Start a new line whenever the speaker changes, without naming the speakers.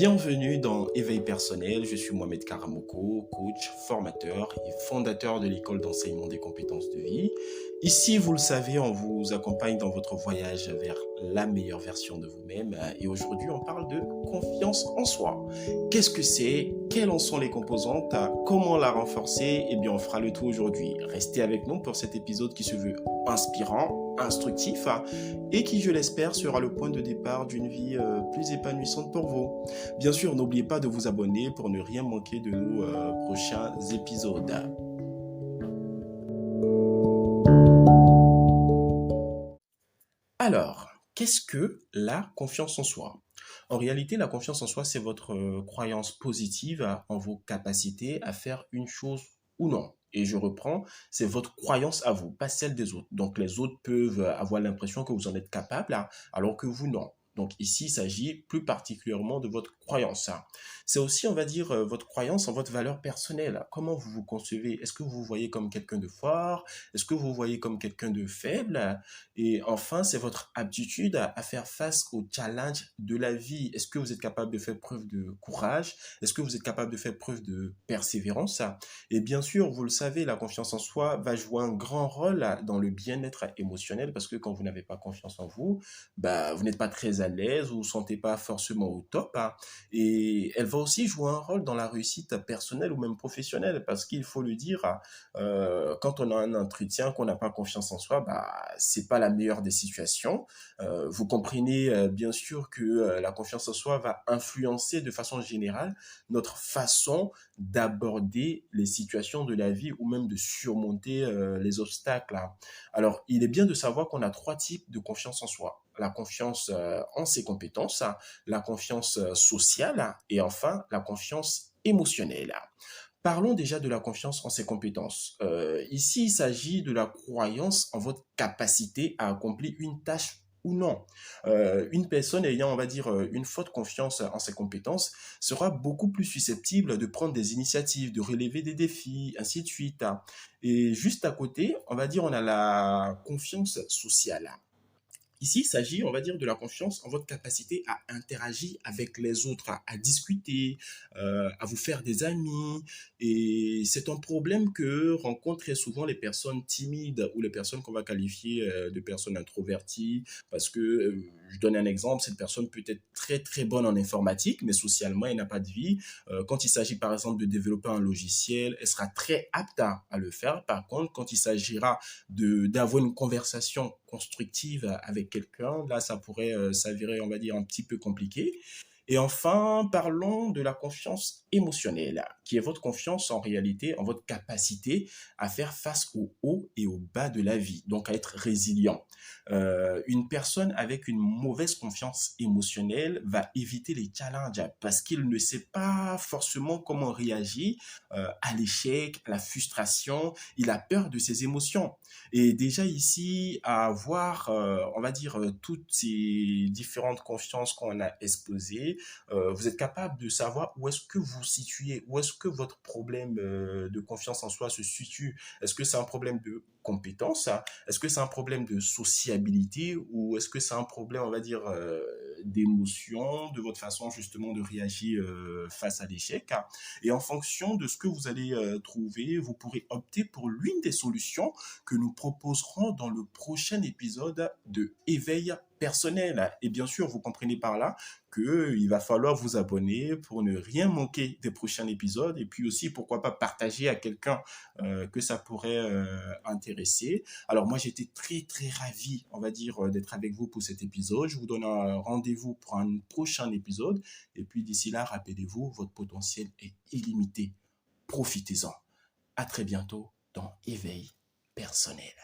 Bienvenue dans Éveil personnel, je suis Mohamed Karamoko, coach, formateur et fondateur de l'école d'enseignement des compétences de vie. Ici, vous le savez, on vous accompagne dans votre voyage vers la meilleure version de vous-même et aujourd'hui, on parle de confiance en soi. Qu'est-ce que c'est? Quelles en sont les composantes? Comment la renforcer? Eh bien, on fera le tout aujourd'hui. Restez avec nous pour cet épisode qui se veut inspirant, instructif et qui, je l'espère, sera le point de départ d'une vie plus épanouissante pour vous. Bien sûr, n'oubliez pas de vous abonner pour ne rien manquer de nos prochains épisodes. Alors, qu'est-ce que la confiance en soi? En réalité, la confiance en soi, c'est votre croyance positive en vos capacités à faire une chose ou non. Et je reprends, c'est votre croyance à vous, pas celle des autres. Donc, les autres peuvent avoir l'impression que vous en êtes capable, alors que vous, non. Donc ici, il s'agit plus particulièrement de votre croyance. C'est aussi, on va dire, votre croyance en votre valeur personnelle. Comment vous vous concevez? Est-ce que vous vous voyez comme quelqu'un de fort? Est-ce que vous vous voyez comme quelqu'un de faible? Et enfin, c'est votre aptitude à faire face aux challenges de la vie. Est-ce que vous êtes capable de faire preuve de courage? Est-ce que vous êtes capable de faire preuve de persévérance? Et bien sûr, vous le savez, la confiance en soi va jouer un grand rôle dans le bien-être émotionnel parce que quand vous n'avez pas confiance en vous, bah, vous n'êtes pas très à l'aise, vous ne vous sentez pas forcément au top. Et elle va aussi jouer un rôle dans la réussite personnelle ou même professionnelle parce qu'il faut le dire, quand on a un entretien, qu'on n'a pas confiance en soi, bah, c'est pas la meilleure des situations. Vous comprenez bien sûr que la confiance en soi va influencer de façon générale notre façon d'aborder les situations de la vie ou même de surmonter les obstacles. Alors, il est bien de savoir qu'on a trois types de confiance en soi. La confiance en ses compétences, la confiance sociale et enfin la confiance émotionnelle. Parlons déjà de la confiance en ses compétences. Ici, il s'agit de la croyance en votre capacité à accomplir une tâche ou non. Une personne ayant, on va dire, une forte confiance en ses compétences sera beaucoup plus susceptible de prendre des initiatives, de relever des défis, ainsi de suite. Et juste à côté, on va dire, on a la confiance sociale. Ici, il s'agit, on va dire, de la confiance en votre capacité à interagir avec les autres, à discuter, à vous faire des amis. Et c'est un problème que rencontrent très souvent les personnes timides ou les personnes qu'on va qualifier de personnes introverties. Parce que, je donne un exemple, cette personne peut être très, très bonne en informatique, mais socialement, elle n'a pas de vie. Quand il s'agit, par exemple, de développer un logiciel, elle sera très apte à le faire. Par contre, quand il s'agira d'avoir une conversation constructive avec quelqu'un, là, ça pourrait s'avérer, on va dire, un petit peu compliqué. Et enfin, parlons de la confiance émotionnelle, qui est votre confiance en réalité, en votre capacité à faire face aux hauts et aux bas de la vie, donc à être résilient. Une personne avec une mauvaise confiance émotionnelle va éviter les challenges parce qu'il ne sait pas forcément comment réagir à l'échec, à la frustration. Il a peur de ses émotions. Et déjà ici, à avoir, on va dire, toutes ces différentes confiances qu'on a exposées, vous êtes capable de savoir où est-ce que vous vous situez, où est-ce que votre problème de confiance en soi se situe. Est-ce que c'est un problème de compétence? Est-ce que c'est un problème de sociabilité ou est-ce que c'est un problème, on va dire, d'émotion, de votre façon justement de réagir face à l'échec? Et en fonction de ce que vous allez trouver, vous pourrez opter pour l'une des solutions que nous proposerons dans le prochain épisode de Éveil personnel. Et bien sûr, vous comprenez par là qu'il va falloir vous abonner pour ne rien manquer des prochains épisodes et puis aussi, pourquoi pas, partager à quelqu'un que ça pourrait intéresser. Alors moi, j'étais très, très ravi, on va dire, d'être avec vous pour cet épisode. Je vous donne un rendez-vous pour un prochain épisode. Et puis d'ici là, rappelez-vous, votre potentiel est illimité. Profitez-en. À très bientôt dans Éveil personnel.